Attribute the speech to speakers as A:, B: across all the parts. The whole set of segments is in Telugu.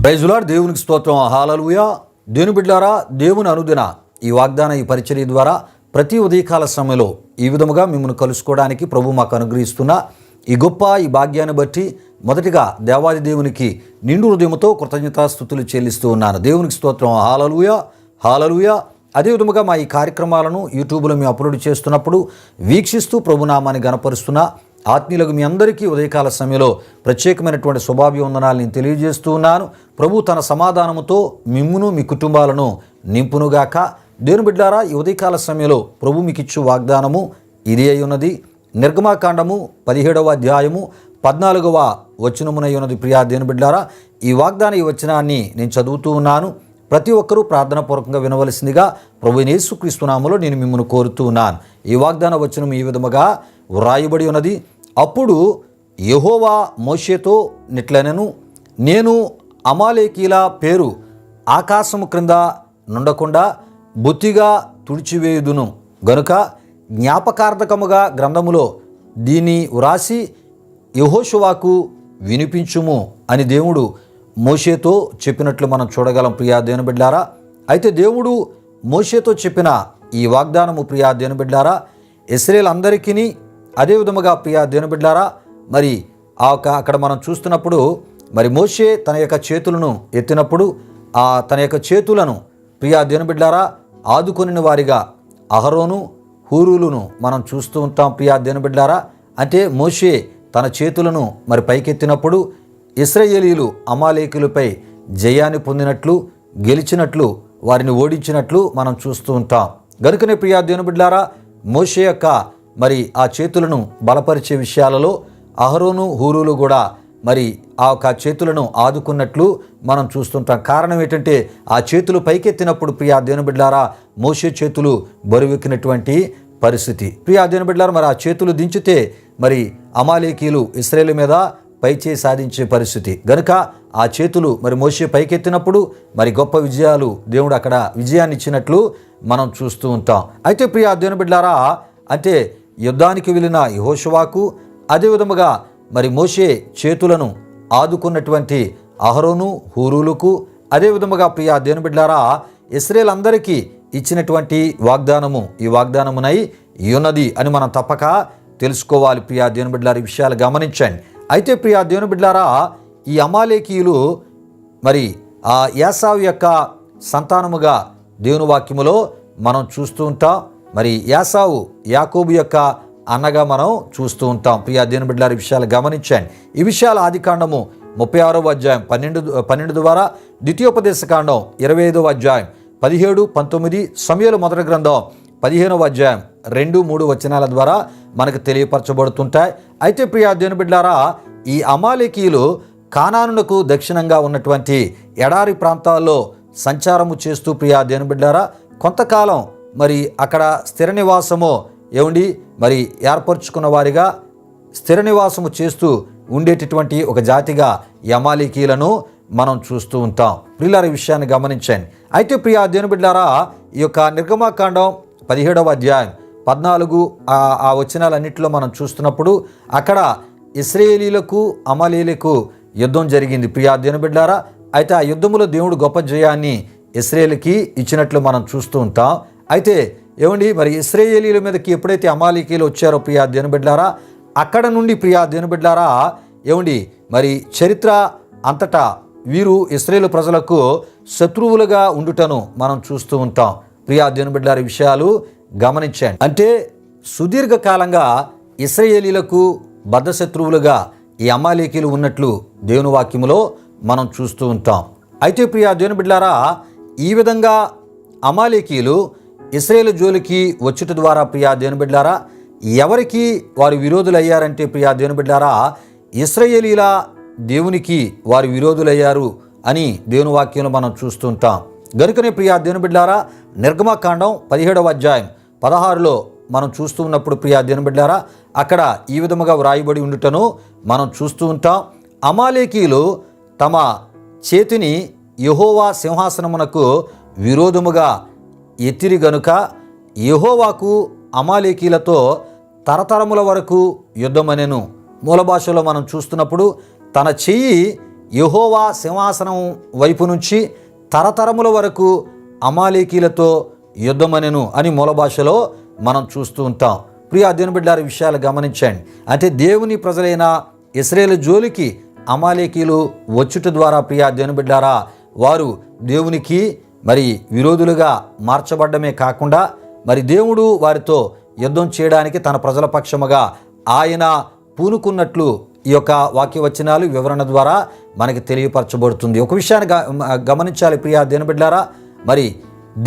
A: Praise lord. దేవునికి స్తోత్రం. హల్లెలూయా. దేవుని బిడ్డలారా, దేవుని అనుదిన ఈ వాగ్దాన ఈ పరిచర్య ద్వారా ప్రతి ఉదయకాల సమయంలో ఈ విధముగా మిమ్మల్ని కలుసుకోవడానికి ప్రభు మాకు అనుగ్రహిస్తున్న ఈ గొప్ప ఈ భాగ్యాన్ని బట్టి మొదటిగా దేవాది దేవునికి నిండు హృదయంతో కృతజ్ఞతాస్తుతులు చెల్లిస్తూ ఉన్నాను. దేవునికి స్తోత్రం. హల్లెలూయా, హల్లెలూయా. అదే విధముగా మా ఈ కార్యక్రమాలను యూట్యూబ్లో మేము అప్లోడ్ చేస్తున్నప్పుడు వీక్షిస్తూ ప్రభునామాన్ని గణపరుస్తున్న ఆత్మీయులకు మీ అందరికీ ఉదయకాల సమయంలో ప్రత్యేకమైనటువంటి శుభాభివందనాలు నేను తెలియజేస్తూ ఉన్నాను. ప్రభు తన సమాధానముతో మిమ్మును మీ కుటుంబాలను నింపునుగాక. దేవుని బిడ్డలారా, ఈ ఉదయకాల సమయంలో ప్రభు మీకు ఇచ్చు వాగ్దానము ఇది అయి ఉన్నది. నిర్గమాకాండము 17వ అధ్యాయము 14వ వచనమునై ఉన్నది. ప్రియా దేవుని బిడ్డలారా, ఈ వాగ్దాన ఈ వచనాన్ని నేను చదువుతూ ఉన్నాను. ప్రతి ఒక్కరూ ప్రార్థనాపూర్వకంగా వినవలసిందిగా ప్రభు యేసుక్రీస్తు నామములో నేను మిమ్మల్ని కోరుతూ ఉన్నాను. ఈ వాగ్దాన వచనం ఈ విధముగా వ్రాయబడి ఉన్నది. అప్పుడు యెహోవా మోషేతో నిట్లనెను, నేను అమాలేకీల పేరు ఆకాశము క్రింద నుండకుండా బొత్తిగా తుడిచివేయుదును గనుక జ్ఞాపకార్థకముగా గ్రంథములో దీన్ని వ్రాసి యెహోషువకు వినిపించుము అని దేవుడు మోషేతో చెప్పినట్లు మనం చూడగలం. ప్రియా దేవుని బిడ్డలారా, అయితే దేవుడు మోషేతో చెప్పిన ఈ వాగ్దానము ప్రియా దేవుని బిడ్డలారా ఇశ్రాయేలు అందరికీ అదే విధముగా ప్రియా దేవుని బిడ్డలారా మరి అక్కడ మనం చూస్తున్నప్పుడు మరి మోషే తన యొక్క చేతులను ఎత్తినప్పుడు తన యొక్క చేతులను ప్రియా దేవుని బిడ్డలారా ఆదుకొనిన వారిగా అహరోను హూరులను మనం చూస్తూ ఉంటాం. ప్రియా దేవుని బిడ్డలారా, అంటే మోషే తన చేతులను మరి పైకెత్తినప్పుడు ఇశ్రాయేలీయులు అమాలేకులపై జయాన్ని పొందినట్లు, గెలిచినట్లు, వారిని ఓడించినట్లు మనం చూస్తూ ఉంటాం. గనుకనే ప్రియా దేవుని బిడ్డలారా మోషే యొక్క మరి ఆ చేతులను బలపరిచే విషయాలలో అహరోను హూరులు కూడా మరి ఆ యొక్క చేతులను ఆదుకున్నట్లు మనం చూస్తుంటాం. కారణం ఏంటంటే ఆ చేతులు పైకెత్తినప్పుడు ప్రియా దేవుని బిడ్డలారా మోషే చేతులు బరువెక్కినటువంటి పరిస్థితి. ప్రియా దేవుని బిడ్డలారా, మరి ఆ చేతులు దించితే మరి అమాలేకీలు ఇశ్రాయేలు మీద పైచేయి సాధించే పరిస్థితి. గనుక ఆ చేతులు మరి మోషే పైకెత్తినప్పుడు మరి గొప్ప విజయాలు దేవుడు అక్కడ విజయాన్ని ఇచ్చినట్లు మనం చూస్తూ ఉంటాం. అయితే ప్రియా దేవుని బిడ్డలారా, అంటే యుద్ధానికి వెళ్ళిన యెహోషువకు అదే విధముగా మరి మోషే చేతులను ఆదుకున్నటువంటి అహరోను హూరులకు అదే విధముగా ప్రియా దేవుని బిడ్డలారా ఇశ్రాయేలు అందరికీ ఇచ్చినటువంటి వాగ్దానము ఈ వాగ్దానమునై ఉన్నది అని మనం తప్పక తెలుసుకోవాలి. ప్రియా దేవుని బిడ్డలారా, ఈ విషయాలు గమనించండి. అయితే ప్రియా దేవుని బిడ్డలారా, ఈ అమాలేకీయులు మరి ఆ ఏసావు యొక్క సంతానముగా దేవుని వాక్యములో మనం చూస్తూ ఉంటాం. మరి ఏసావు యాకోబు యొక్క అన్నగా మనం చూస్తూ ఉంటాం. ప్రియా దేవుని బిడ్డలారా, ఈ విషయాలు గమనించండి. ఈ విషయాలు ఆదికాండము 36వ అధ్యాయం 12 ద్వారా, ద్వితీయోపదేశకాండం 25వ అధ్యాయం 17, 19, సమూయేలు మొదటి గ్రంథం 15వ అధ్యాయం 2, 3 వచనాల ద్వారా మనకు తెలియపరచబడుతుంటాయి. అయితే ప్రియా దేవుని బిడ్డలారా, ఈ అమాలేకీయులు కానానునకు దక్షిణంగా ఉన్నటువంటి ఎడారి ప్రాంతాల్లో సంచారము చేస్తూ ప్రియా దేవుని బిడ్డలారా కొంతకాలం మరి అక్కడ స్థిర నివాసము మరి ఏర్పరచుకున్న వారిగా స్థిర నివాసము చేస్తూ ఉండేటటువంటి ఒక జాతిగా ఈ అమాలేకీయులను మనం చూస్తూ ఉంటాం. ప్రియులారా, ఈ విషయాన్ని గమనించండి. అయితే ప్రియా దేవుని బిడ్డలారా, ఈ యొక్క నిర్గమాకాండం 17వ అధ్యాయం 14 ఆ వచనాలన్నింటిలో మనం చూస్తున్నప్పుడు అక్కడ ఇశ్రాయేలీలకు అమాలేకులకు యుద్ధం జరిగింది. ప్రియా దేవుని బిడ్డలారా, అయితే ఆ యుద్ధములో దేవుడు గొప్ప జయాన్ని ఇశ్రాయేలుకి ఇచ్చినట్లు మనం చూస్తూ ఉంటాం. అయితే మరి ఇశ్రాయేలీల మీదకి ఎప్పుడైతే అమాలేకీయులు వచ్చారో ప్రియా దేవుని బిడ్డలారా అక్కడ నుండి ప్రియా దేవుని బిడ్డలారా మరి చరిత్ర అంతటా వీరు ఇశ్రాయేలు ప్రజలకు శత్రువులుగా ఉండుటను మనం చూస్తూ ఉంటాం. ప్రియా దేవుని బిడ్డలారా, ఈ విషయాలు గమనించండి. అంటే సుదీర్ఘకాలంగా ఇశ్రాయేలీలకు బద్ధశత్రువులుగా ఈ అమాలేకీయులు ఉన్నట్లు దేవుని వాక్యములో మనం చూస్తూ ఉంటాం. అయితే ప్రియా దేవుని బిడ్డలారా, ఈ విధంగా అమాలేకీయులు ఇశ్రాయేలు జోలికి వచ్చుట ద్వారా ప్రియా దేవుని బిడ్డలారా ఎవరికి వారు విరోధులయ్యారంటే ప్రియా దేవుని బిడ్డలారా ఇశ్రాయేలీల దేవునికి వారు విరోధులయ్యారు అని దేవుని వాక్యంలో మనం చూస్తుంటాం. గనుకనే ప్రియా దేవుని బిడ్డలారా నిర్గమాకాండం 17వ అధ్యాయం 16లో మనం చూస్తూ ఉన్నప్పుడు ప్రియా దేవుని బిడ్డలారా అక్కడ ఈ విధముగా వ్రాయబడి ఉండుటను మనం చూస్తూ ఉంటాం. అమాలేకీయులు తమ చేతిని యెహోవా సింహాసనమునకు విరోధముగా ఎత్తిరి గనుక యెహోవాకు అమాలేకీలతో తరతరముల వరకు యుద్ధమనెను. మూల భాషలో మనం చూస్తున్నప్పుడు తన చెయ్యి యెహోవా సింహాసనం వైపు నుంచి తరతరముల వరకు అమాలేకీలతో యుద్ధమనెను అని మూల భాషలో మనం చూస్తూ ఉంటాం. ప్రియా దేవుని బిడ్డలారా, విషయాలు గమనించండి. అంటే దేవుని ప్రజలైన ఇశ్రాయేలు జోలికి అమాలేకీలు వచ్చుట ద్వారా ప్రియా దేవుని బిడ్డలారా, వారు దేవునికి మరి విరోధులుగా మార్చబడ్డమే కాకుండా మరి దేవుడు వారితో యుద్ధం చేయడానికి తన ప్రజల పక్షముగా ఆయన పూనుకున్నట్లు ఈ యొక్క వాక్యవచనాలు వివరణ ద్వారా మనకి తెలియపరచబడుతుంది. ఒక విషయాన్ని గమనించాలి ప్రియా దేవుని బిడ్డలారా, మరి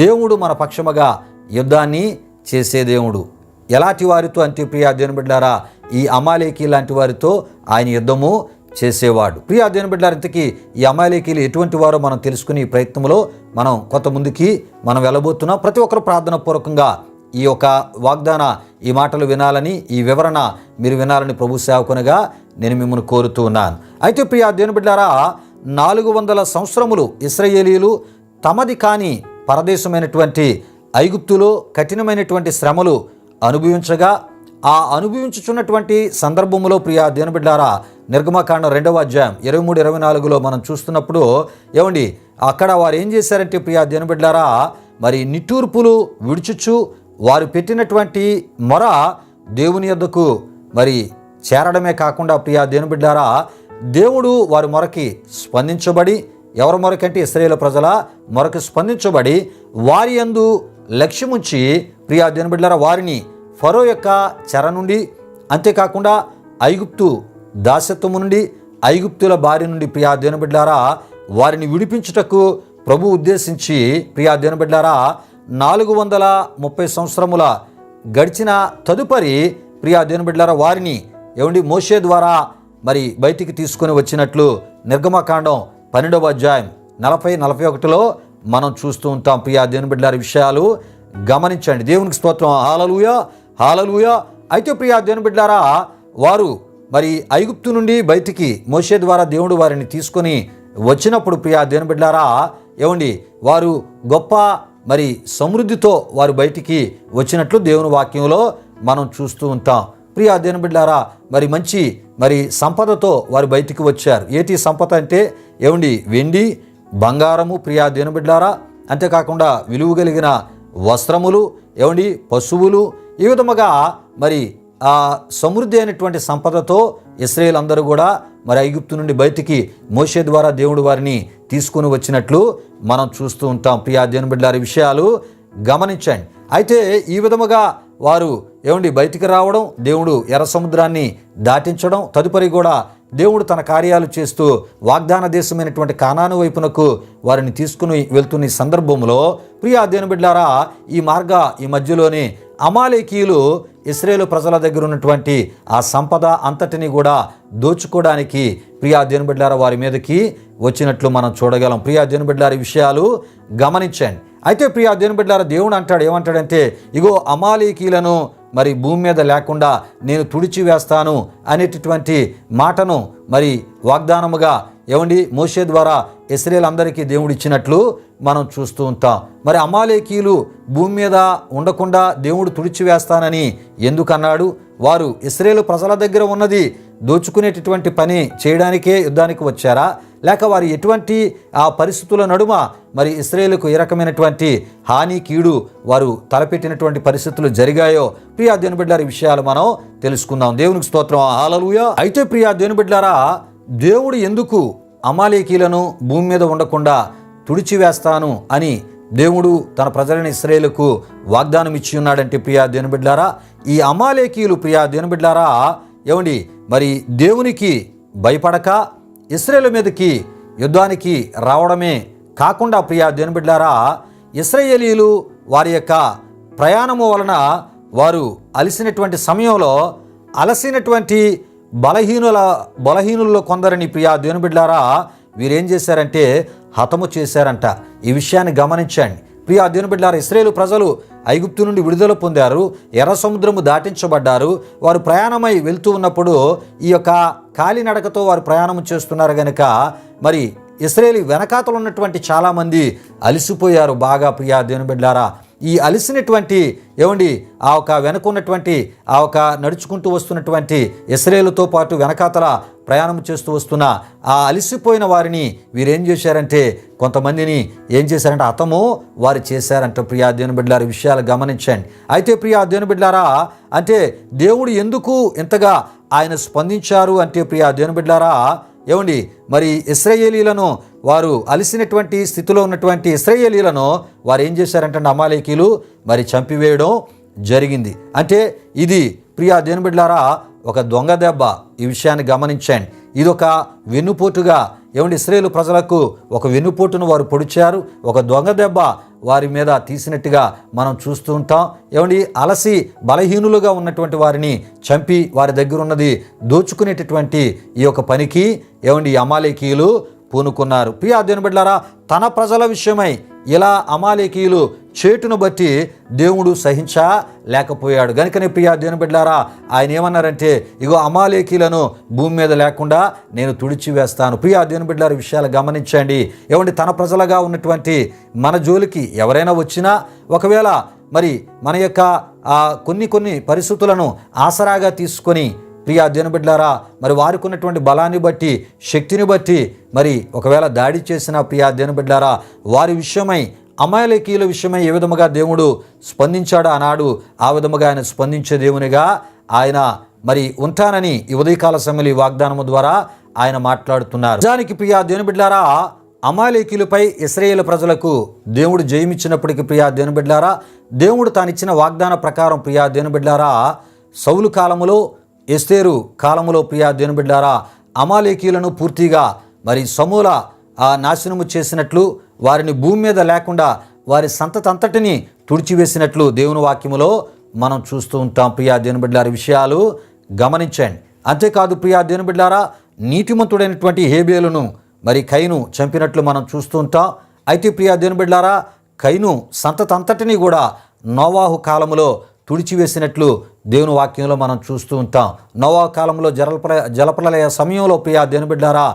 A: దేవుడు మన పక్షముగా యుద్ధాన్ని చేసే దేవుడు. ఎలాంటి వారితో అంటే ప్రియా దేవుని బిడ్డలారా, ఈ అమాలేకీ లాంటి వారితో ఆయన యుద్ధము చేసేవాడు. ప్రియా దేవుని బిడ్డలారా, ఇంతకీ ఈ అమాలేకీలు ఎటువంటి వారో మనం తెలుసుకునే ఈ ప్రయత్నంలో మనం కొంత ముందుకి మనం వెళ్ళబోతున్నాం. ప్రతి ఒక్కరు ప్రార్థన పూర్వకంగా ఈ యొక్క వాగ్దాన ఈ మాటలు వినాలని, ఈ వివరణ మీరు వినాలని ప్రభు సేవకునిగా నేను మిమ్మల్ని కోరుతూ ఉన్నాను. అయితే ప్రియా దేవుని బిడ్డలారా, 400 సంవత్సరములు ఇశ్రాయేలీయులు తమది కాని పరదేశమైనటువంటి ఐగుప్తులో కఠినమైనటువంటి శ్రమలు అనుభవించగా, ఆ అనుభవించుచున్నటువంటి సందర్భంలో ప్రియా దేవుని బిడ్డలారా, నిర్గమకాండం 2వ అధ్యాయం 23-24లో మనం చూస్తున్నప్పుడు ఏమండి అక్కడ వారు ఏం చేశారంటే ప్రియా దేవుని బిడ్డలారా, మరి నిట్టూర్పులు విడుచుచు వారు పెట్టినటువంటి మొర దేవుని యొద్దకు మరి చేరడమే కాకుండా ప్రియా దేవుని బిడ్డలారా, దేవుడు వారి మొరకి స్పందించబడి, ఎవరి మొరకంటే ఇశ్రాయేలు ప్రజల మొరకు స్పందించబడి వారి యందు లక్ష్యముంచి ప్రియా దేవుని బిడ్డలారా, వారిని ఫరో యొక్క చెర నుండి, అంతేకాకుండా ఐగుప్తు దాస్యత్వము నుండి, ఐగుప్తుల బారి నుండి ప్రియా దేవుని బిడ్డలారా వారిని విడిపించుటకు ప్రభు ఉద్దేశించి ప్రియా దేవుని బిడ్డలారా 430 సంవత్సరముల గడిచిన తదుపరి ప్రియా దేవుని బిడ్డలారా వారిని ఏమండి మోషే ద్వారా మరి బయటికి తీసుకొని వచ్చినట్లు నిర్గమకాండం 12వ అధ్యాయం 40-41లో మనం చూస్తూ ఉంటాం. ప్రియా దేవుని బిడ్డలారా, విషయాలు గమనించండి. దేవునికి స్తోత్రం. హల్లెలూయా, హల్లెలూయా. అయితే ప్రియా దేవుని బిడ్డలారా, వారు మరి ఐగుప్తు నుండి బయటికి మోషే ద్వారా దేవుడు వారిని తీసుకొని వచ్చినప్పుడు ప్రియా దేవుని బిడ్డలారా, ఏమండి వారు గొప్ప మరి సమృద్ధితో వారు బయటికి వచ్చినట్లు దేవుని వాక్యంలో మనం చూస్తూ ఉంటాం. ప్రియా దేవుని బిడ్డలారా, మరి మంచి మరి సంపదతో వారు బయటికి వచ్చారు. ఏటి సంపద అంటే ఏమండి వెండి, బంగారము ప్రియా దేవుని బిడ్డలారా, అంతేకాకుండా విలువ కలిగిన వస్త్రములు, ఏమండి పశువులు, ఈ విధముగా మరి ఆ సమృద్ధి అయినటువంటి సంపదతో ఇశ్రాయేలు అందరూ కూడా మరి ఐగుప్తు నుండి బయటికి మోషే ద్వారా దేవుడు వారిని తీసుకొని వచ్చినట్లు మనం చూస్తూ ఉంటాం. ప్రియా దేవుని బిడ్డలారా, విషయాలు గమనించండి. అయితే ఈ విధముగా వారు ఏమండి బయటికి రావడం, దేవుడు ఎర్ర సముద్రాన్ని దాటించడం, తదుపరి కూడా దేవుడు తన కార్యాలు చేస్తూ వాగ్దాన దేశమైనటువంటి కానాను వైపునకు వారిని తీసుకుని వెళ్తున్న సందర్భంలో ప్రియా దేవుని బిడ్డలారా, ఈ మధ్యలోనే అమాలేకీయులు ఇశ్రాయేలు ప్రజల దగ్గర ఉన్నటువంటి ఆ సంపద అంతటిని కూడా దోచుకోవడానికి ప్రియా దేవుని బిడ్డలారా వారి మీదకి వచ్చినట్లు మనం చూడగలం. ప్రియా దేవుని బిడ్డలారా, విషయాలు గమనించండి. అయితే ప్రియా దేవుని బిడ్డలారా, దేవుడు అంటాడు, ఏమంటాడంటే ఇగో అమాలేకీలను మరి భూమి మీద లేకుండా నేను తుడిచివేస్తాను అనేటటువంటి మాటను మరి వాగ్దానముగా ఏమండి మోషే ద్వారా ఇశ్రాయేలు అందరికీ దేవుడు ఇచ్చినట్లు మనం చూస్తూ ఉంటాం. మరి అమాలేకీలు భూమి మీద ఉండకుండా దేవుడు తుడిచివేస్తానని ఎందుకన్నాడు? వారు ఇశ్రాయేలు ప్రజల దగ్గర ఉన్నది దోచుకునేటటువంటి పని చేయడానికే యుద్ధానికి వచ్చారా? లేక వారు ఎటువంటి ఆ పరిస్థితుల నడుమ మరి ఇశ్రాయేలుకు ఏ రకమైనటువంటి హాని కీడు వారు తలపెట్టినటువంటి పరిస్థితులు జరిగాయో ప్రియా దేవుని బిడ్డలారా, విషయాలు మనం తెలుసుకుందాం. దేవునికి స్తోత్రం. హల్లెలూయా. అయితే ప్రియా దేవుని బిడ్డలారా, దేవుడు ఎందుకు అమాలేకీలను భూమి మీద ఉండకుండా తుడిచివేస్తాను అని దేవుడు తన ప్రజలైన ఇశ్రాయేలుకు వాగ్దానం ఇచ్చి ఉన్నాడంటే ప్రియా దేవుని బిడ్డలారా, ఈ అమాలేకీయులు ప్రియా దేవుని బిడ్డలారా ఏమండి మరి దేవునికి భయపడక ఇశ్రాయేలు మీదకి యుద్ధానికి రావడమే కాకుండా ప్రియా దేవుని బిడ్డలారా, ఇశ్రాయేలీయులు వారి యొక్క ప్రయాణము వలన వారు అలసినటువంటి సమయంలో అలసినటువంటి బలహీనుల్లో కొందరిని ప్రియా దేవుని బిడ్డలారా వీరేం చేశారంటే హతము చేశారంట. ఈ విషయాన్ని గమనించండి ప్రియా దేవుని బిడ్డలారా. ఇశ్రాయేలు ప్రజలు ఐగుప్తు నుండి విడుదల పొందారు, ఎర్ర సముద్రము దాటించబడ్డారు. వారు ప్రయాణమై వెళ్తూ ఉన్నప్పుడు ఈ యొక్క కాలినడకతో వారు ప్రయాణం చేస్తున్నారు కనుక మరి ఇశ్రాయేలు వెనకాతలు ఉన్నటువంటి చాలామంది అలసిపోయారు బాగా ప్రియా దేవుని బిడ్డలారా. ఈ అలిసినటువంటి ఆ ఒక వెనకున్నటువంటి ఆ ఒక నడుచుకుంటూ వస్తున్నటువంటి ఇశ్రాయేలుతో పాటు వెనకాతల ప్రయాణం చేస్తూ వస్తున్న ఆ అలిసిపోయిన వారిని వీరేం చేశారంటే కొంతమందిని ఏం చేశారంటే హతము వారు చేశారంట. ప్రియా దేవుని బిడ్డలారా, విషయాలు గమనించండి. అయితే ప్రియా దేవుని బిడ్డలారా, అంటే దేవుడు ఎందుకు ఇంతగా ఆయన స్పందించారు అంటే ప్రియా దేవుని బిడ్డలారా, మరి ఇశ్రాయేలీలను వారు అలిసినటువంటి స్థితిలో ఉన్నటువంటి ఇశ్రాయేలీలను వారు ఏం చేశారంటే అమాలేకీలు మరి చంపివేయడం జరిగింది. అంటే ఇది ప్రియా దేవుని బిడ్డలారా ఒక దొంగ దెబ్బ. ఈ విషయాన్ని గమనించండి. ఇది ఒక వెన్నుపోటుగా ఇశ్రాయేలు ప్రజలకు ఒక వెన్నుపోటును వారు పొడిచారు. ఒక దొంగ దెబ్బ వారి మీద తీసినట్టుగా మనం చూస్తూ ఉంటాం. అలసి బలహీనులుగా ఉన్నటువంటి వారిని చంపి వారి దగ్గర ఉన్నది దోచుకునేటటువంటి ఈ యొక్క పనికి అమాలేకీయులు పూనుకున్నారు. ప్రియా దేవుని బిడ్డలారా, తన ప్రజల విషయమై ఇలా అమాలేకీయులు చేటును బట్టి దేవుడు సహించలేకపోయాడు. గనుకనే ప్రియా దేవుని బిడ్డలారా, ఆయన ఏమన్నారంటే ఇగో అమాలేకీలను భూమి మీద లేకుండా నేను తుడిచివేస్తాను. ప్రియా దేవుని బిడ్డలారా, విషయాలు గమనించండి. తన ప్రజలుగా ఉన్నటువంటి మన జోలికి ఎవరైనా వచ్చినా, ఒకవేళ మరి మన యొక్క కొన్ని పరిస్థితులను ఆసరాగా తీసుకొని ప్రియా దేవుని బిడ్డలారా, మరి వారికి ఉన్నటువంటి బలాన్ని బట్టి శక్తిని బట్టి మరి ఒకవేళ దాడి చేసిన ప్రియా దేవుని బిడ్డలారా, వారి విషయమై అమాలేకీయుల విషయమై ఏ విధముగా దేవుడు స్పందించాడో ఆనాడు ఆ విధముగా ఆయన స్పందించే దేవునిగా ఆయన మరి ఉంటానని ఈ ఉదయకాల సమయంలో ఈ వాగ్దానము ద్వారా ఆయన మాట్లాడుతున్నారు. నిజానికి ప్రియా దేవుని బిడ్డలారా, అమాలేకీయులపై ఇశ్రాయేలు ప్రజలకు దేవుడు జయమిచ్చినప్పటికీ ప్రియా దేవుని బిడ్డలారా, దేవుడు తానిచ్చిన వాగ్దాన ప్రకారం ప్రియా దేవుని బిడ్డలారా, సౌలు కాలములో ఎస్తేరు కాలములో ప్రియా దేవుని బిడ్డలారా అమాలేకీయులను పూర్తిగా మరి సమూల నాశనము చేసినట్లు, వారిని భూమి మీద లేకుండా వారి సంతతంతటిని తుడిచివేసినట్లు దేవుని వాక్యములో మనం చూస్తూ ఉంటాం. ప్రియా దేవుని బిడ్డలారా, విషయాలు గమనించండి. అంతేకాదు ప్రియా దేవుని బిడ్డలారా, నీతిమంతుడైనటువంటి హేబేలును మరి కయీను చంపినట్లు మనం చూస్తూ ఉంటాం. అయితే ప్రియా దేవుని బిడ్డలారా, కయీను సంతతంతటిని కూడా నోవాహు కాలములో తుడిచివేసినట్లు దేవుని వాక్యంలో మనం చూస్తూ ఉంటాం. నోవాహు కాలంలో జలప్రలయ సమయంలో ప్రియా దేవుని బిడ్డలారా,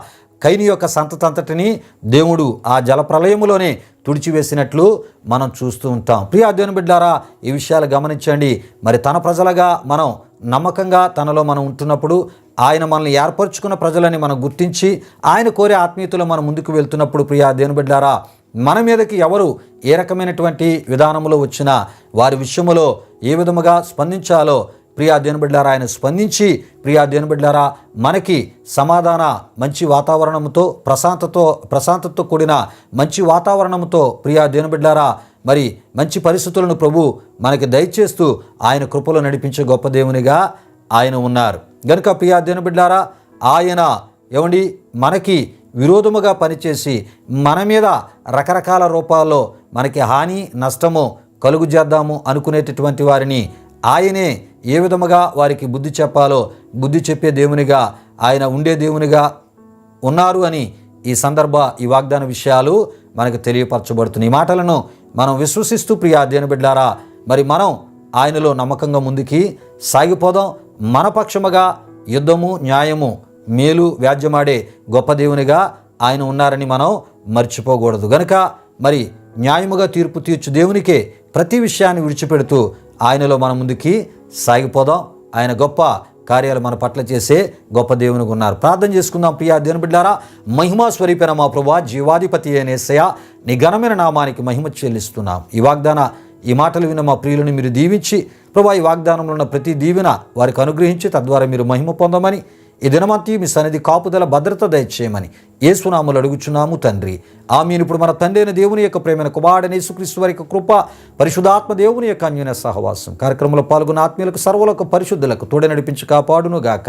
A: కయీను యొక్క సంతతంతటిని దేవుడు ఆ జలప్రలయములోనే తుడిచివేసినట్లు మనం చూస్తూ ఉంటాం. ప్రియా దేవుని బిడ్డలారా, ఈ విషయాలు గమనించండి. మరి తన ప్రజలుగా మనం నమ్మకంగా తనలో మనం ఉంటున్నప్పుడు, ఆయన మనల్ని ఏర్పరచుకున్న ప్రజలని మనం గుర్తించి ఆయన కోరే ఆత్మీయతలో మనం ముందుకు వెళ్తున్నప్పుడు ప్రియా దేవుని బిడ్డలారా, మన మీదకి ఎవరు ఏ రకమైనటువంటి విధానంలో వచ్చినా వారి విషయంలో ఏ విధముగా స్పందించాలో ప్రియా దేవుని బిడ్డలారా ఆయన స్పందించి ప్రియా దేవుని బిడ్డలారా మనకి సమాధాన మంచి వాతావరణంతో ప్రశాంతతతో కూడిన మంచి వాతావరణంతో ప్రియా దేవుని బిడ్డలారా మరి మంచి పరిస్థితులను ప్రభు మనకి దయచేస్తూ ఆయన కృపలో నడిపించే గొప్ప దేవునిగా ఆయన ఉన్నారు. గనుక ప్రియా దేవుని బిడ్డలారా, ఆయన మనకి విరోధముగా పనిచేసి మన మీద రకరకాల రూపాల్లో మనకి హాని నష్టము కలుగు చేద్దాము అనుకునేటటువంటి వారిని ఆయనే ఏ విధముగా వారికి బుద్ధి చెప్పాలో బుద్ధి చెప్పే దేవునిగా ఆయన ఉండే దేవునిగా ఉన్నారు అని ఈ వాగ్దాన విషయాలు మనకు తెలియపరచబడుతున్నాయి. ఈ మాటలను మనం విశ్వసిస్తూ ప్రియా దేవుని బిడ్డలారా, మరి మనం ఆయనలో నమ్మకంగా ముందుకి సాగిపోదాం. మన పక్షముగా యుద్ధము న్యాయము మేలు వ్యాజ్యమాడే గొప్ప దేవునిగా ఆయన ఉన్నారని మనం మర్చిపోకూడదు. గనుక మరి న్యాయముగా తీర్పు తీర్చు దేవునికే ప్రతి విషయాన్ని విడిచిపెడుతూ ఆయనలో మనం ముందుకి సాగిపోదాం. ఆయన గొప్ప కార్యాలు మన పట్ల చేసే గొప్ప దేవునికి ఉన్నారు. ప్రార్థన చేసుకుందాం. ప్రియా దేవుని బిడ్డలారా, మహిమా స్వరూపైన మా ప్రభువా, జీవాధిపతి అయిన యేసయ్యా, నీ ఘనమైన నామానికి మహిమ చెల్లిస్తున్నాం. ఈ మాటలు విన్న మా ప్రియులను మీరు దీవించి ప్రభువా, ఈ వాగ్దానంలో ఉన్న ప్రతి దీవెన వారికి అనుగ్రహించి తద్వారా మీరు మహిమ పొందమని, ఈ దినమంతి మీ సన్నిధి కాపుదల భద్రత దయచేయమని యేసునామములో అడుగుచున్నాము తండ్రి, ఆమేన్. ఇప్పుడు మన తండ్రి అయిన దేవుని యొక్క ప్రేమైన కుమారుడైన యేసుక్రీస్తు వారి యొక్క కృప, పరిశుద్ధాత్మ దేవుని యొక్క అన్యోన్య సహవాసం కార్యక్రమంలో పాల్గొన్న ఆత్మీయులకు సర్వులకు పరిశుద్ధులకు తోడే నడిపించి కాపాడును గాక.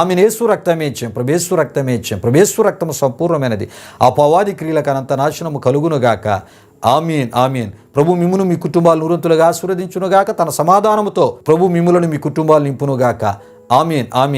A: ఆమేన్. యేసు రక్తమేచ్యం ప్రభేసు రక్తమేచ్యం ప్రభేసు రక్తము సంపూర్ణమైనది, ఆ అపవాది క్రియలకు అనంత నాశనము కలుగును గాక. ఆమేన్ ఆమేన్. ప్రభు మిమ్మును మీ కుటుంబాలు నూరంతులుగా ఆశీర్వదించునుగాక. తన సమాధానముతో ప్రభు మిమ్ములను మీ కుటుంబాలు నింపునుగాక. ఆమేన్ ఆమేన్.